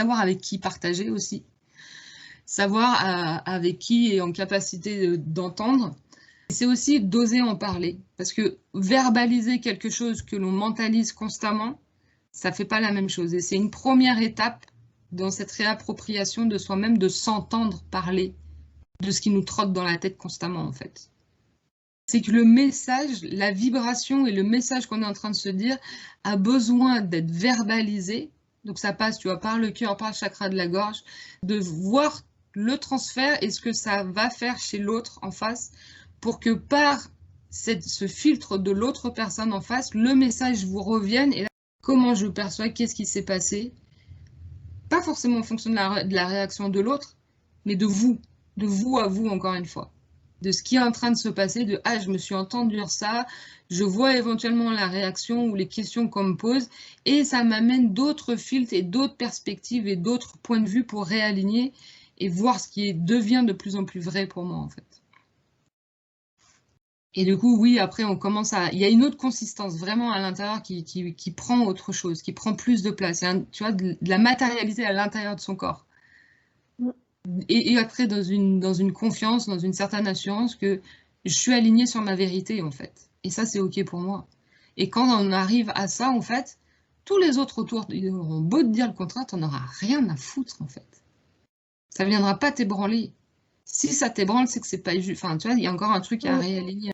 savoir avec qui partager aussi, savoir avec qui est en capacité d'entendre. C'est aussi d'oser en parler, parce que verbaliser quelque chose que l'on mentalise constamment, ça ne fait pas la même chose. Et c'est une première étape dans cette réappropriation de soi-même, de s'entendre parler de ce qui nous trotte dans la tête constamment, en fait. C'est que le message, la vibration et le message qu'on est en train de se dire a besoin d'être verbalisé. Donc ça passe, tu vois, par le cœur, par le chakra de la gorge, de voir le transfert et ce que ça va faire chez l'autre en face, pour que par ce filtre de l'autre personne en face, le message vous revienne et là, comment je perçois, qu'est-ce qui s'est passé, pas forcément en fonction de la réaction de l'autre, mais de vous à vous, encore une fois, de ce qui est en train de se passer, de « Ah, je me suis entendu dire ça, je vois éventuellement la réaction ou les questions qu'on me pose, et ça m'amène d'autres filtres et d'autres perspectives et d'autres points de vue pour réaligner et voir ce qui devient de plus en plus vrai pour moi, en fait. » Et du coup, oui, après, on commence à... Il y a une autre consistance vraiment à l'intérieur qui prend autre chose, qui prend plus de place. Tu vois, de la matérialité à l'intérieur de son corps. Et après, dans une confiance, dans une certaine assurance que je suis alignée sur ma vérité, en fait. Et ça, c'est OK pour moi. Et quand on arrive à ça, en fait, tous les autres autour auront beau te dire le contraire, t'en auras rien à foutre, en fait. Ça ne viendra pas t'ébranler. Si ça t'ébranle, c'est que c'est pas juste. Enfin, tu vois, il y a encore un truc à réaligner.